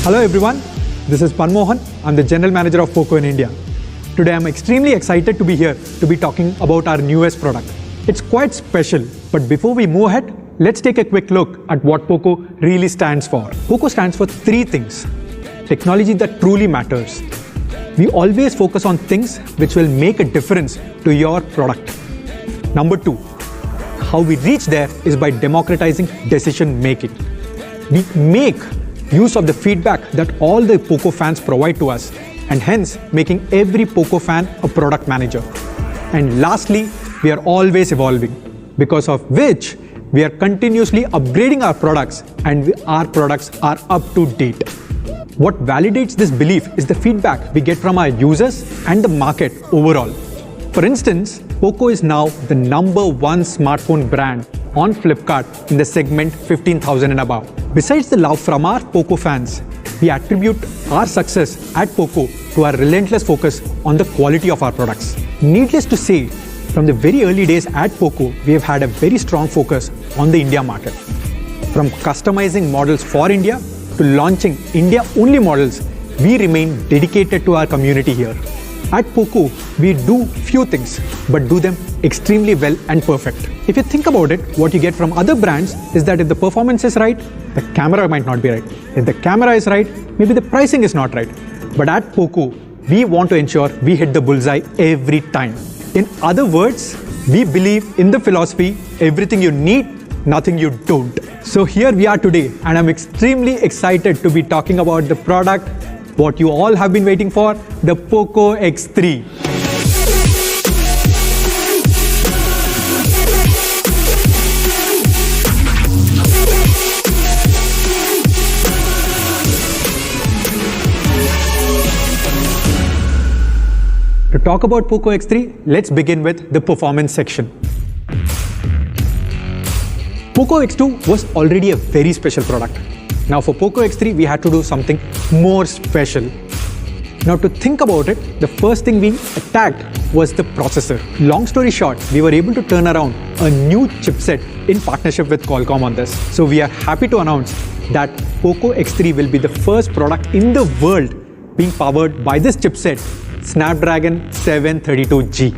Hello everyone, this is Panmohan. I'm the General Manager of POCO in India. Today I'm extremely excited to be here to be talking about our newest product. It's quite special, but before we move ahead, let's take a quick look at what POCO really stands for. POCO stands for three things. Technology that truly matters. We always focus on things which will make a difference to your product. Number two, how we reach there is by democratizing decision making. We make use of the feedback that all the POCO fans provide to us, and hence making every POCO fan a product manager. And lastly, we are always evolving, because of which we are continuously upgrading our products, and our products are up to date. What validates this belief is the feedback we get from our users and the market overall. For instance, POCO is now the #1 smartphone brand on Flipkart in the segment 15,000 and above. Besides the love from our POCO fans, we attribute our success at POCO to our relentless focus on the quality of our products. Needless to say, from the very early days at POCO, we have had a very strong focus on the India market. From customizing models for India to launching India-only models, we remain dedicated to our community here. At POCO, we do few things, but do them extremely well and perfect. If you think about it, what you get from other brands is that if the performance is right, the camera might not be right. If the camera is right, maybe the pricing is not right. But at POCO, we want to ensure we hit the bullseye every time. In other words, we believe in the philosophy, everything you need, nothing you don't. So here we are today, and I'm extremely excited to be talking about the product, what you all have been waiting for, the POCO X3. To talk about POCO X3, let's begin with the performance section. POCO X2 was already a very special product. Now for POCO X3, we had to do something more special. Now to think about it, the first thing we attacked was the processor. Long story short, we were able to turn around a new chipset in partnership with Qualcomm on this. So we are happy to announce that POCO X3 will be the first product in the world being powered by this chipset, Snapdragon 732G.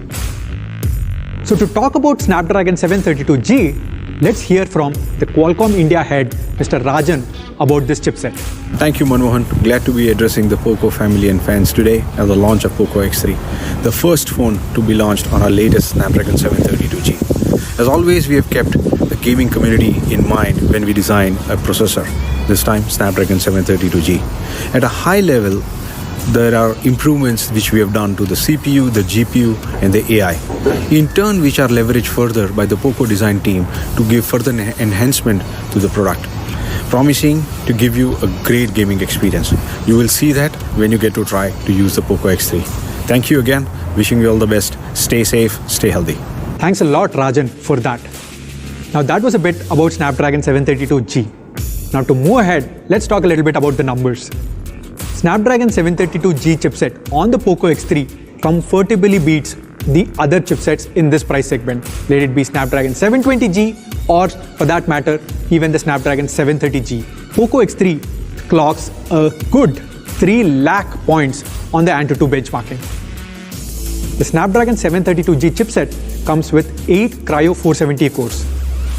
So to talk about Snapdragon 732G, Let's hear from the Qualcomm India head, Mr. Rajan, about this chipset. Thank you, Manmohan. Glad to be addressing the POCO family and fans today at the launch of POCO X3, the first phone to be launched on our latest Snapdragon 732G. As always, we have kept the gaming community in mind when we design a processor, this time Snapdragon 732G. At a high level, there are improvements which we have done to the CPU, the GPU, and the AI, in turn which are leveraged further by the POCO design team to give further enhancement to the product, promising to give you a great gaming experience. You will see that when you get to try to use the POCO X3. Thank you again. Wishing you all the best. Stay safe, stay healthy. Thanks a lot, Rajan, for that. Now that was a bit about Snapdragon 732G. Now to move ahead, let's talk a little bit about the numbers. Snapdragon 732G chipset on the POCO X3 comfortably beats the other chipsets in this price segment, let it be Snapdragon 720G or, for that matter, even the Snapdragon 730G. POCO X3 clocks a good 3 lakh points on the Antutu benchmarking. The Snapdragon 732G chipset comes with 8 Cryo 470 cores.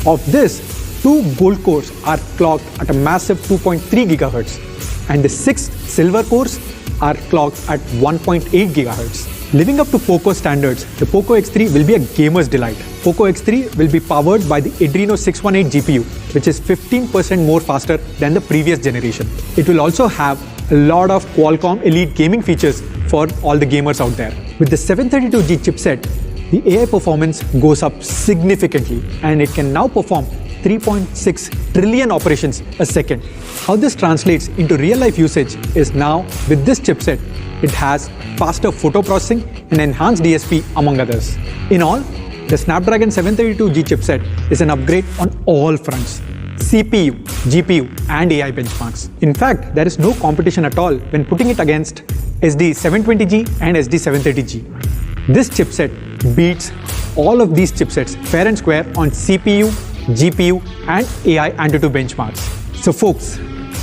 Of this, 2 gold cores are clocked at a massive 2.3 GHz. And the 6 silver cores are clocked at 1.8 GHz. Living up to POCO standards, the POCO X3 will be a gamer's delight. POCO X3 will be powered by the Adreno 618 GPU, which is 15% more faster than the previous generation. It will also have a lot of Qualcomm Elite gaming features for all the gamers out there. With the 732G chipset, the AI performance goes up significantly, and it can now perform 3.6 trillion operations a second. How this translates into real-life usage is now, with this chipset, it has faster photo processing and enhanced DSP, among others. In all, the Snapdragon 732G chipset is an upgrade on all fronts: CPU, GPU, and AI benchmarks. In fact, there is no competition at all when putting it against SD720G and SD730G. This chipset beats all of these chipsets fair and square on CPU, GPU, and AI Antutu benchmarks. So folks,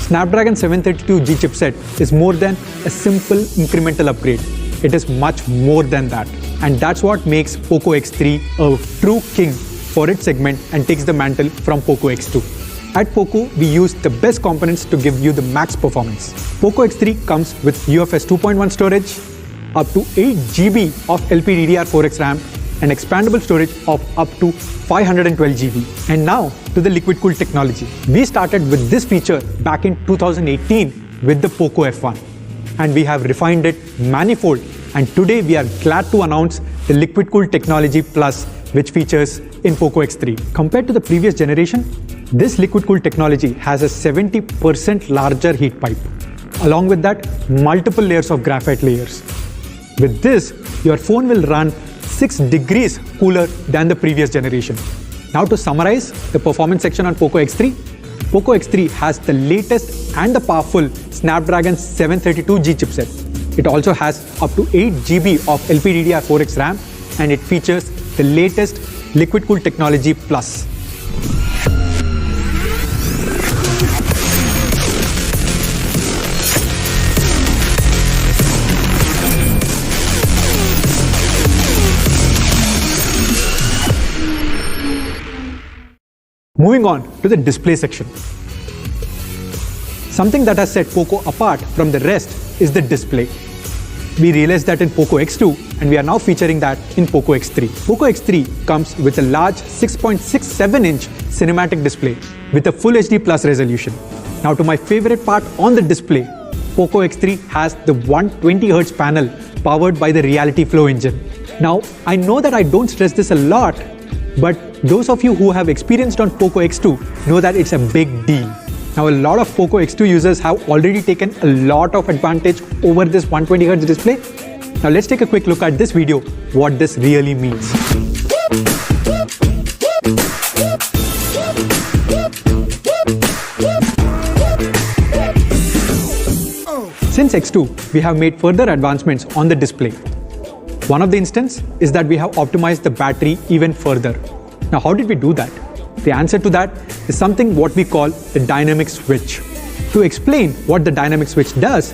Snapdragon 732G chipset is more than a simple incremental upgrade. It is much more than that. And that's what makes POCO X3 a true king for its segment and takes the mantle from POCO X2. At POCO, we use the best components to give you the max performance. POCO X3 comes with UFS 2.1 storage, up to 8 GB of LPDDR4X RAM, and expandable storage of up to 512 GB. And now to the liquid cooled technology. We started with this feature back in 2018 with the POCO F1, and we have refined it manifold, and today we are glad to announce the liquid cooled technology plus, which features in POCO X3. Compared to the previous generation, this liquid cooled technology has a 70% larger heat pipe. Along with that, multiple layers of graphite layers. With this, your phone will run 6 degrees cooler than the previous generation. Now to summarize the performance section on POCO X3, POCO X3 has the latest and the powerful Snapdragon 732G chipset. It also has up to 8 GB of LPDDR4X RAM, and it features the latest liquid cooled technology plus. Moving on to the display section. Something that has set POCO apart from the rest is the display. We realized that in POCO X2, and we are now featuring that in POCO X3. POCO X3 comes with a large 6.67-inch cinematic display with a Full HD Plus resolution. Now to my favorite part on the display, POCO X3 has the 120Hz panel powered by the Reality Flow engine. Now, I know that I don't stress this a lot, but those of you who have experienced on POCO X2 know that it's a big deal. Now, a lot of POCO X2 users have already taken a lot of advantage over this 120Hz display. Now, let's take a quick look at this video, what this really means. Since X2, we have made further advancements on the display. One of the instances is that we have optimized the battery even further. Now, how did we do that? The answer to that is something what we call the dynamic switch. To explain what the dynamic switch does,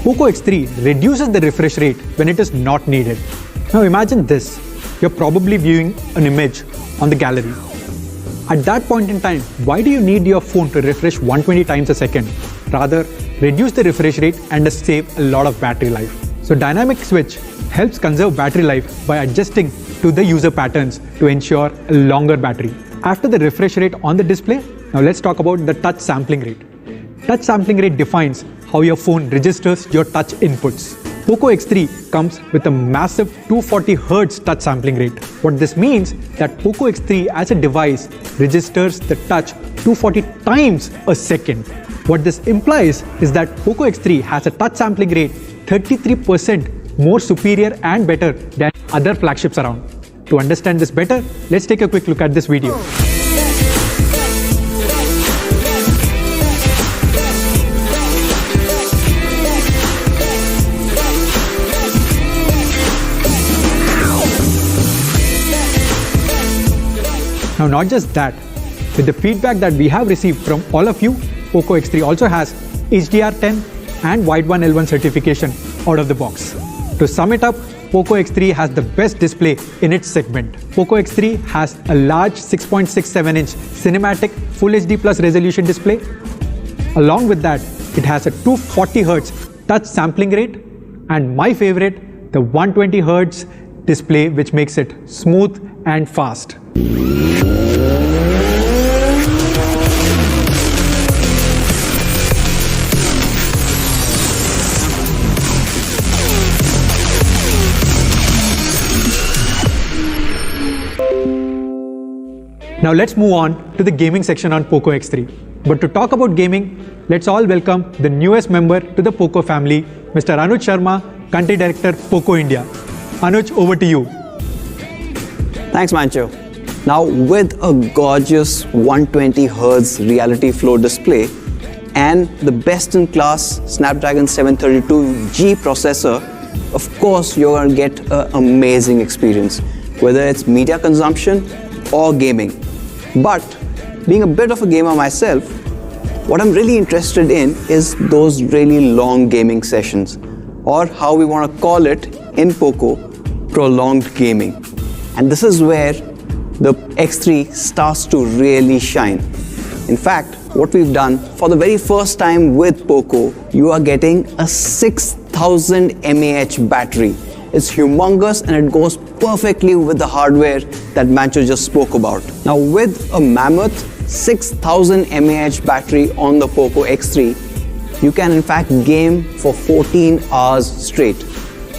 POCO X3 reduces the refresh rate when it is not needed. Now imagine this, you're probably viewing an image on the gallery. At that point in time, why do you need your phone to refresh 120 times a second? Rather, reduce the refresh rate and save a lot of battery life. So Dynamic Switch helps conserve battery life by adjusting to the user patterns to ensure a longer battery. After the refresh rate on the display, now let's talk about the touch sampling rate. Touch sampling rate defines how your phone registers your touch inputs. POCO X3 comes with a massive 240 Hz touch sampling rate. What this means that POCO X3 as a device registers the touch 240 times a second. What this implies is that POCO X3 has a touch sampling rate 33% more superior and better than other flagships around. To understand this better, let's take a quick look at this video. Now, not just that, with the feedback that we have received from all of you, POCO X3 also has HDR10 and Wideband-L1 certification out of the box. To sum it up, POCO X3 has the best display in its segment. POCO X3 has a large 6.67-inch cinematic Full HD Plus resolution display. Along with that, it has a 240 Hz touch sampling rate, and my favorite, the 120 Hz display, which makes it smooth and fast. Now let's move on to the gaming section on POCO X3. But to talk about gaming, let's all welcome the newest member to the POCO family, Mr. Anuj Sharma, Country Director, POCO India. Anuj, over to you. Thanks, Mancho. Now, with a gorgeous 120 Hz Reality Flow display and the best-in-class Snapdragon 732G processor, of course, you're going to get an amazing experience, whether it's media consumption or gaming. But being a bit of a gamer myself, what I'm really interested in is those really long gaming sessions, or how we want to call it in POCO, prolonged gaming. And this is where the X3 starts to really shine. In fact, what we've done for the very first time with POCO, you are getting a 6000 mAh battery. It's humongous and it goes perfectly with the hardware that Mancho just spoke about. Now, with a mammoth 6000 mAh battery on the POCO X3, you can in fact game for 14 hours straight.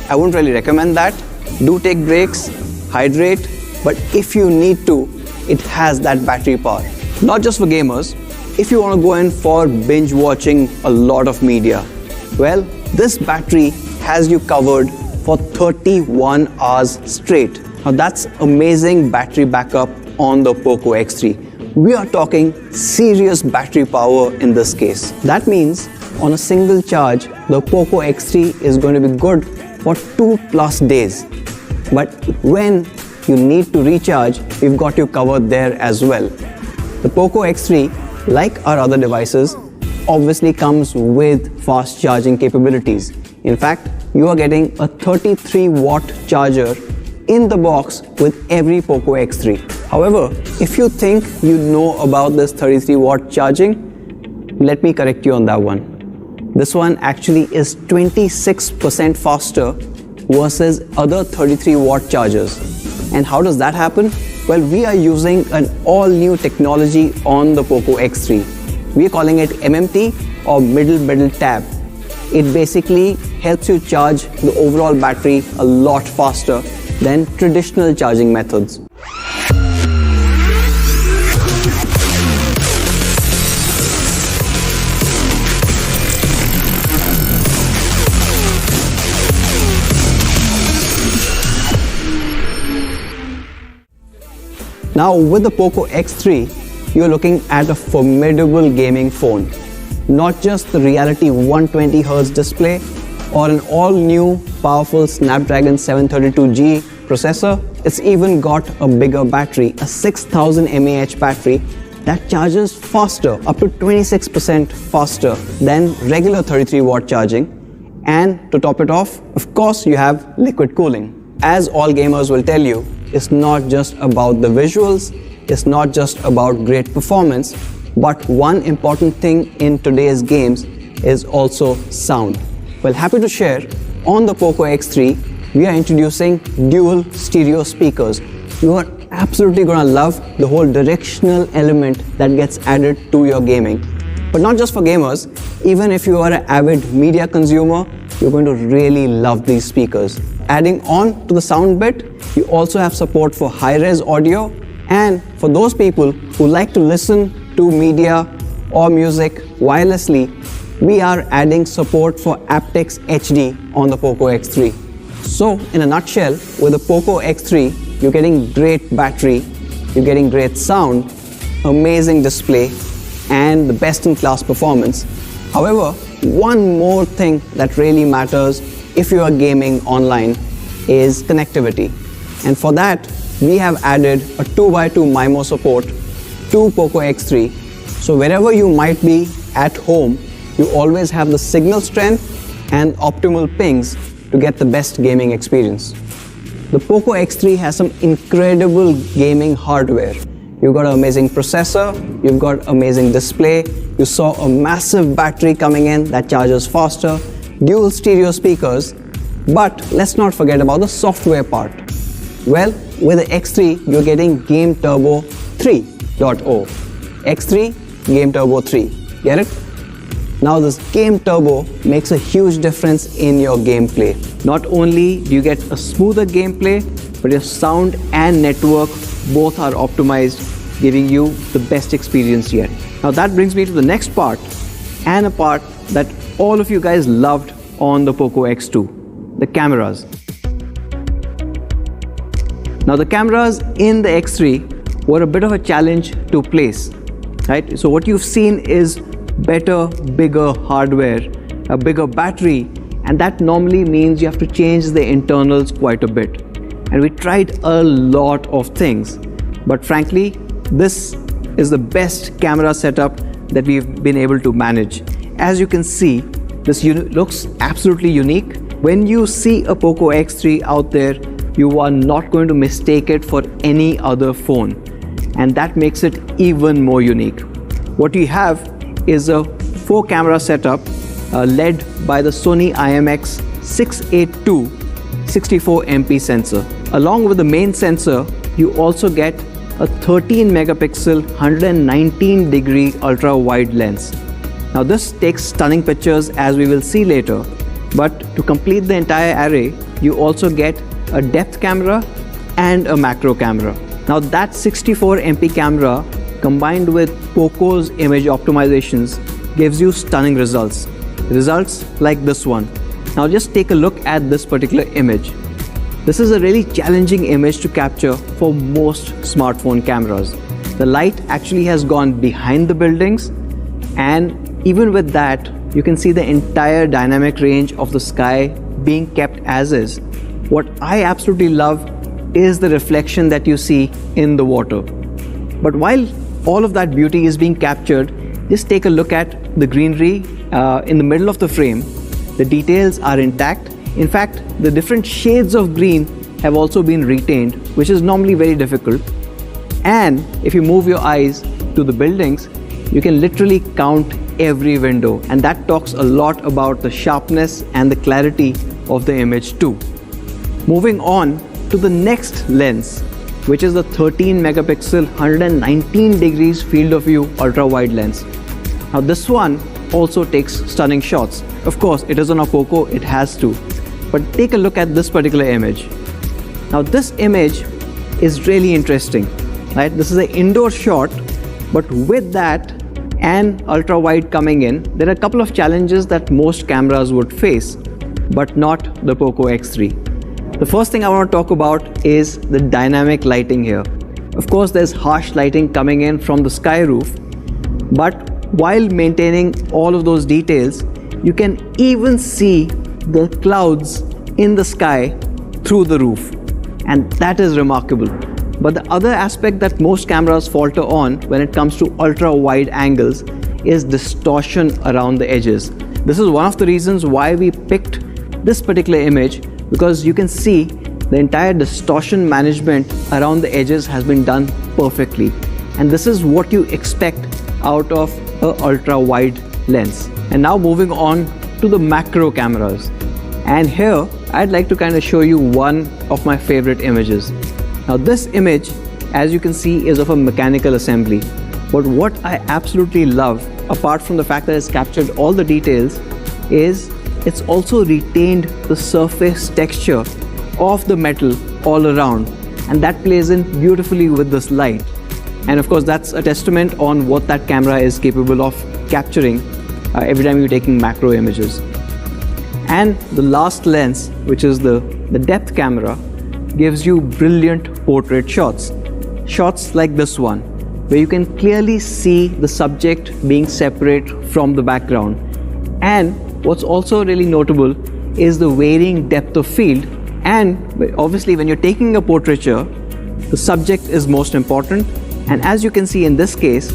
I wouldn't really recommend that. Do take breaks, hydrate, but if you need to, it has that battery power. Not just for gamers, if you want to go in for binge watching a lot of media, well, this battery has you covered for 31 hours straight. Now that's amazing battery backup on the POCO X3. We are talking serious battery power in this case. That means on a single charge, the POCO X3 is going to be good for 2+ days. But when you need to recharge, we've got you covered there as well. The POCO X3, like our other devices, obviously comes with fast charging capabilities. In fact, you are getting a 33-watt charger in the box with every POCO X3. However, if you think you know about this 33-watt charging, let me correct you on that one. This one actually is 26% faster versus other 33-watt chargers. And how does that happen? Well, we are using an all-new technology on the POCO X3. We are calling it MMT, or middle tab. It basically helps you charge the overall battery a lot faster than traditional charging methods. Now, with the POCO X3, you're looking at a formidable gaming phone. Not just the Reality 120 Hz display or an all-new powerful Snapdragon 732G processor, it's even got a bigger battery, a 6000 mAh battery that charges faster, up to 26% faster than regular 33-watt charging. And to top it off, of course, you have liquid cooling. As all gamers will tell you, it's not just about the visuals, is not just about great performance, but one important thing in today's games is also sound. Well, happy to share, on the POCO X3, we are introducing dual stereo speakers. You are absolutely gonna love the whole directional element that gets added to your gaming. But not just for gamers, even if you are an avid media consumer, you're going to really love these speakers. Adding on to the sound bit, you also have support for high-res audio, and for those people who like to listen to media or music wirelessly, we are adding support for aptX HD on the POCO X3. So in a nutshell, with the POCO X3, you're getting great battery, you're getting great sound, amazing display, and the best-in-class performance. However, one more thing that really matters if you are gaming online is connectivity. And for that, we have added a 2x2 MIMO support to POCO X3. So wherever you might be at home, you always have the signal strength and optimal pings to get the best gaming experience. The POCO X3 has some incredible gaming hardware. You've got an amazing processor, you've got amazing display, you saw a massive battery coming in that charges faster, dual stereo speakers, but let's not forget about the software part. Well, with the X3, you're getting Game Turbo 3.0. X3, Game Turbo 3. Get it? Now this Game Turbo makes a huge difference in your gameplay. Not only do you get a smoother gameplay, but your sound and network both are optimized, giving you the best experience yet. Now that brings me to the next part, and a part that all of you guys loved on the POCO X2, the cameras. Now the cameras in the X3 were a bit of a challenge to place, right? So what you've seen is better, bigger hardware, a bigger battery, and that normally means you have to change the internals quite a bit. And we tried a lot of things, but frankly, this is the best camera setup that we've been able to manage. As you can see, this looks absolutely unique. When you see a POCO X3 out there, you are not going to mistake it for any other phone, and that makes it even more unique. What we have is a 4-camera setup led by the Sony IMX682 64MP sensor. Along with the main sensor, you also get a 13 megapixel 119 degree ultra wide lens. Now this takes stunning pictures, as we will see later, but to complete the entire array, you also get a depth camera and a macro camera. Now that 64MP camera combined with POCO's image optimizations gives you stunning results. Results like this one. Now just take a look at this particular image. This is a really challenging image to capture for most smartphone cameras. The light actually has gone behind the buildings, and even with that, you can see the entire dynamic range of the sky being kept as is. What I absolutely love is the reflection that you see in the water. But while all of that beauty is being captured, just take a look at the greenery in the middle of the frame. The details are intact. In fact, the different shades of green have also been retained, which is normally very difficult. And if you move your eyes to the buildings, you can literally count every window, and that talks a lot about the sharpness and the clarity of the image too. Moving on to the next lens, which is the 13 megapixel 119 degrees field of view ultra wide lens. Now this one also takes stunning shots. Of course, it is on a POCO, it has to. But take a look at this particular image. Now this image is really interesting, right? This is an indoor shot, but with that and ultra wide coming in, there are a couple of challenges that most cameras would face, but not the POCO X3. The first thing I want to talk about is the dynamic lighting here. Of course, there's harsh lighting coming in from the sky roof, but while maintaining all of those details, you can even see the clouds in the sky through the roof, and that is remarkable. But the other aspect that most cameras falter on when it comes to ultra wide angles is distortion around the edges. This is one of the reasons why we picked this particular image, because you can see the entire distortion management around the edges has been done perfectly. And this is what you expect out of an ultra wide lens. And now moving on to the macro cameras. And here I'd like to kind of show you one of my favorite images. Now this image, as you can see, is of a mechanical assembly. But what I absolutely love, apart from the fact that it's captured all the details, is it's also retained the surface texture of the metal all around, and that plays in beautifully with this light. And of course that's a testament on what that camera is capable of capturing every time you're taking macro images. And the last lens, which is the depth camera, gives you brilliant portrait shots. Shots like this one, where you can clearly see the subject being separate from the background. And what's also really notable is the varying depth of field. And obviously when you're taking a portraiture, the subject is most important. And as you can see in this case,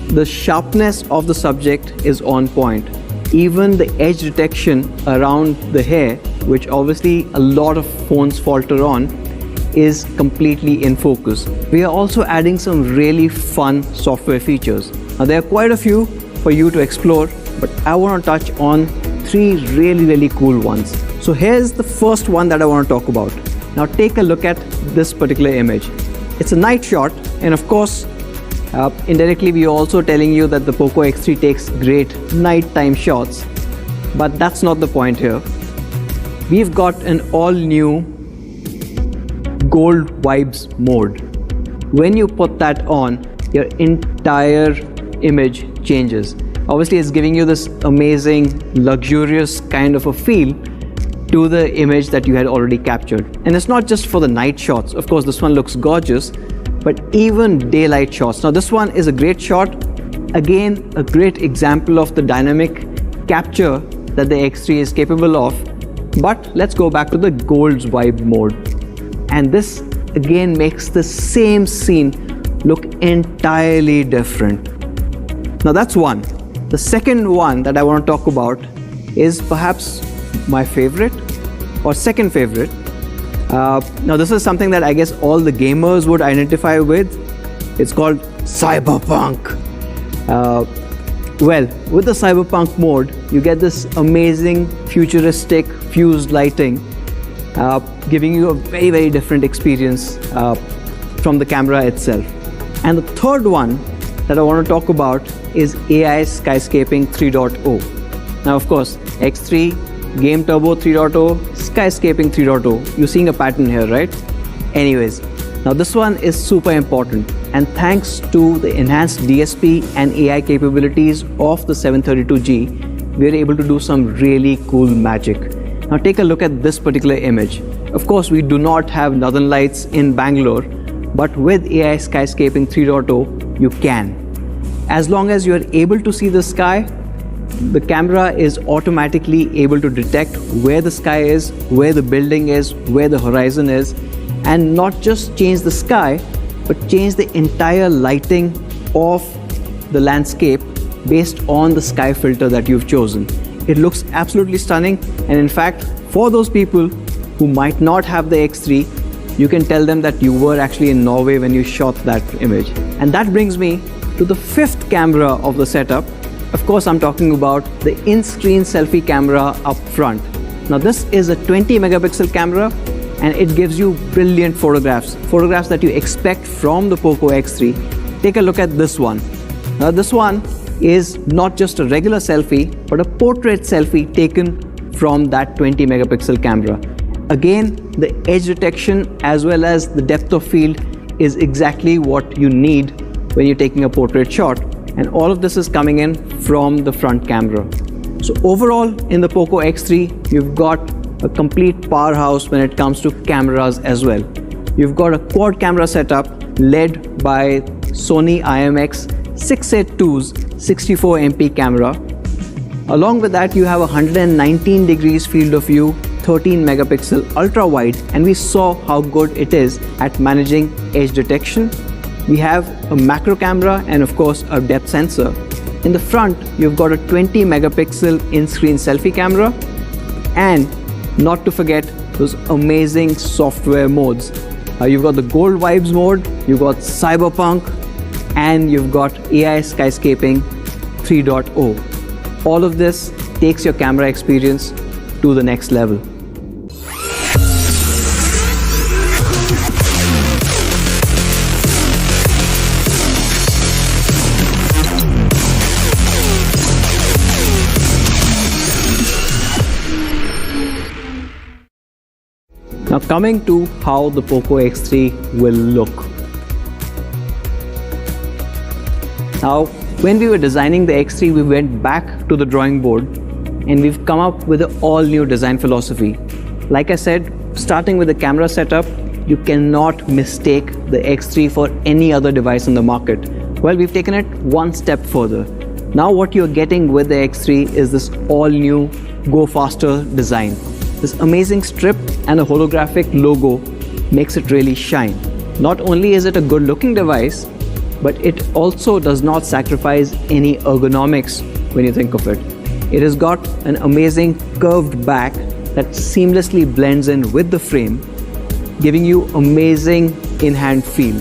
the sharpness of the subject is on point. Even the edge detection around the hair, which obviously a lot of phones falter on, is completely in focus. We are also adding some really fun software features. Now there are quite a few for you to explore, but I want to touch on 3 really cool ones. So here's the first one that I want to talk about. Now take a look at this particular image. It's a night shot, and of course indirectly we are also telling you that the POCO X3 takes great nighttime shots, but that's not the point here. We've got an all new gold vibes mode. When you put that on, your entire image changes. Obviously it's giving you this amazing luxurious kind of a feel to the image that you had already captured. And it's not just for the night shots. Of course this one looks gorgeous, but even daylight shots. Now this one is a great shot. Again, a great example of the dynamic capture that the X3 is capable of. But let's go back to the gold's vibe mode. And this again makes the same scene look entirely different. Now that's one. The second one that I want to talk about is perhaps my favorite or second favorite. Now this is something that I guess all the gamers would identify with. It's called Cyberpunk. Well, with the Cyberpunk mode, you get this amazing futuristic fused lighting, giving you a very different experience from the camera itself. And the third one that I want to talk about is AI Skyscaping 3.0. Now of course, X3, Game Turbo 3.0, Skyscaping 3.0. You're seeing a pattern here, right? Anyways, now this one is super important, and thanks to the enhanced DSP and AI capabilities of the 732G, we're able to do some really cool magic. Now take a look at this particular image. Of course, we do not have northern lights in Bangalore, but with AI Skyscaping 3.0, you can. As long as you're able to see the sky, the camera is automatically able to detect where the sky is, where the building is, where the horizon is, and not just change the sky, but change the entire lighting of the landscape based on the sky filter that you've chosen. It looks absolutely stunning, and in fact, for those people who might not have the X3, you can tell them that you were actually in Norway when you shot that image. And that brings me to the fifth camera of the setup. Of course, I'm talking about the in-screen selfie camera up front. Now this is a 20 megapixel camera, and it gives you brilliant photographs that you expect from the POCO X3. Take a look at this one. Now this one is not just a regular selfie, but a portrait selfie taken from that 20 megapixel camera. Again, the edge detection as well as the depth of field is exactly what you need when you're taking a portrait shot. And all of this is coming in from the front camera. So overall, in the POCO X3, you've got a complete powerhouse when it comes to cameras as well. You've got a quad camera setup led by Sony IMX682's 64MP camera. Along with that, you have a 119 degrees field of view, 13 megapixel ultra wide, and we saw how good it is at managing edge detection. We have a macro camera and of course a depth sensor. In the front, you've got a 20 megapixel in-screen selfie camera, and not to forget those amazing software modes. You've got the Gold Vibes mode, you've got Cyberpunk, and you've got AI Skyscaping 3.0. All of this takes your camera experience to the next level. Now coming to how the Poco X3 will look. Now when we were designing the X3, we went back to the drawing board and we've come up with an all new design philosophy. Like I said, starting with the camera setup, you cannot mistake the X3 for any other device on the market. Well, we've taken it one step further. Now what you're getting with the X3 is this all new Go Faster design. This amazing strip and a holographic logo makes it really shine. Not only is it a good looking device, but it also does not sacrifice any ergonomics when you think of it. It has got an amazing curved back that seamlessly blends in with the frame, giving you amazing in-hand feel.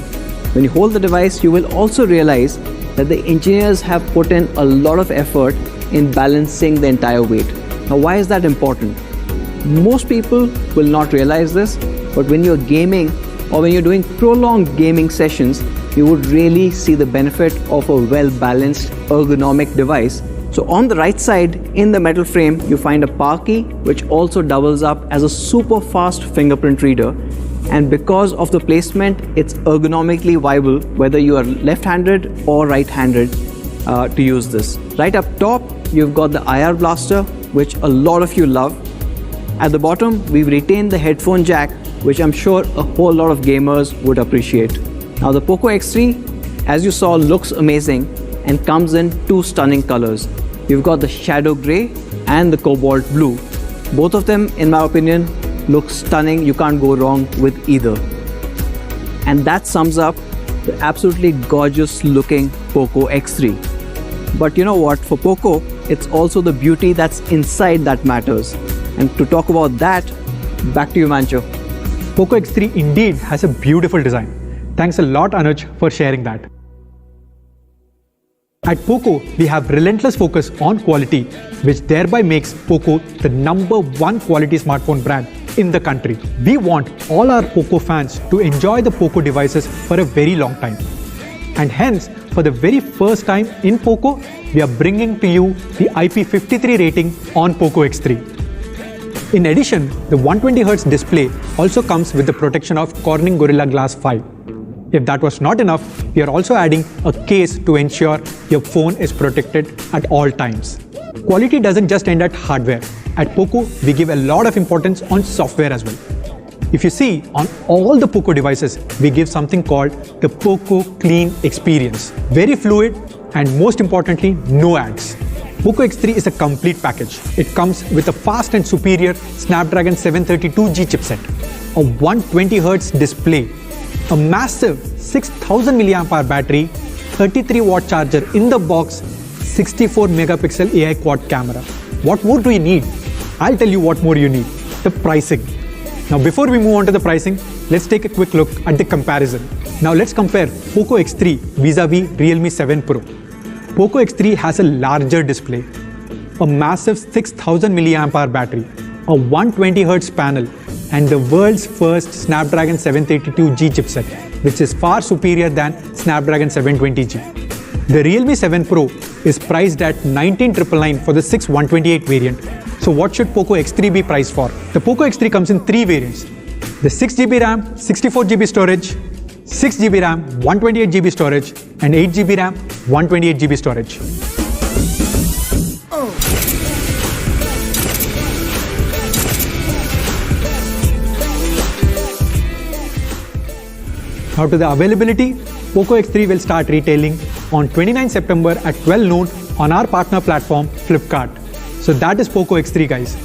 When you hold the device, you will also realize that the engineers have put in a lot of effort in balancing the entire weight. Now, why is that important? Most people will not realize this, but when you're gaming or when you're doing prolonged gaming sessions, you would really see the benefit of a well-balanced ergonomic device. So on the right side in the metal frame, you find a power key which also doubles up as a super fast fingerprint reader. And because of the placement, it's ergonomically viable whether you are left-handed or right-handed to use this. Right up top, you've got the IR blaster, which a lot of you love. At the bottom, we've retained the headphone jack, which I'm sure a whole lot of gamers would appreciate. Now the Poco X3, as you saw, looks amazing and comes in two stunning colors. You've got the shadow grey and the cobalt blue. Both of them, in my opinion, look stunning. You can't go wrong with either. And that sums up the absolutely gorgeous looking Poco X3. But you know what? For Poco, it's also the beauty that's inside that matters. And to talk about that, back to you, Mancho. Poco X3 indeed has a beautiful design. Thanks a lot, Anuj, for sharing that. At Poco, we have relentless focus on quality, which thereby makes Poco the #1 quality smartphone brand in the country. We want all our Poco fans to enjoy the Poco devices for a very long time. And hence, for the very first time in Poco, we are bringing to you the IP53 rating on Poco X3. In addition, the 120Hz display also comes with the protection of Corning Gorilla Glass 5. If that was not enough, we are also adding a case to ensure your phone is protected at all times. Quality doesn't just end at hardware. At Poco, we give a lot of importance on software as well. If you see, on all the Poco devices, we give something called the Poco Clean Experience. Very fluid and most importantly, no ads. Poco X3 is a complete package. It comes with a fast and superior Snapdragon 732G chipset, a 120Hz display, a massive 6000 mAh battery, 33-watt charger in the box, 64-megapixel AI quad camera. What more do you need? I'll tell you what more you need, the pricing. Now before we move on to the pricing, let's take a quick look at the comparison. Now let's compare Poco X3 vis-a-vis Realme 7 Pro. Poco X3 has a larger display, a massive 6000 mAh battery, a 120Hz panel, and the world's first Snapdragon 732G chipset, which is far superior than Snapdragon 720G. The Realme 7 Pro is priced at 19,999 for the 6128 variant. So what should Poco X3 be priced for? The Poco X3 comes in three variants: the 6GB RAM, 64GB storage, 6GB RAM, 128GB storage, and 8GB RAM, 128GB storage. Now to the availability, Poco X3 will start retailing on 29 September at 12 noon on our partner platform Flipkart. So that is Poco X3, guys.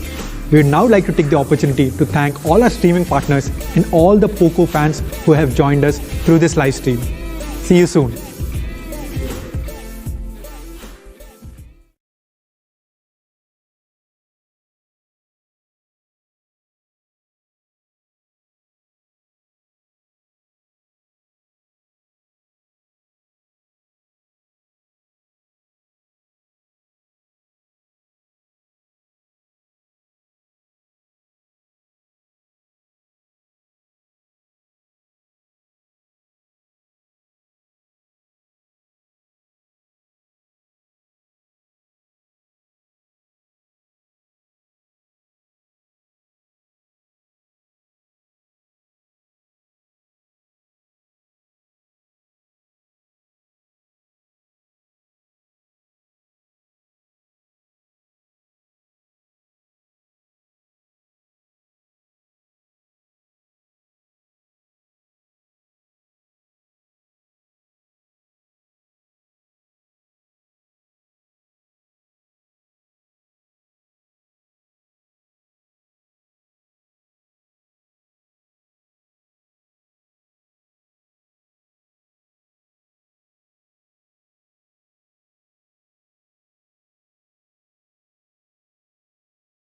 We would now like to take the opportunity to thank all our streaming partners and all the Poco fans who have joined us through this live stream. See you soon.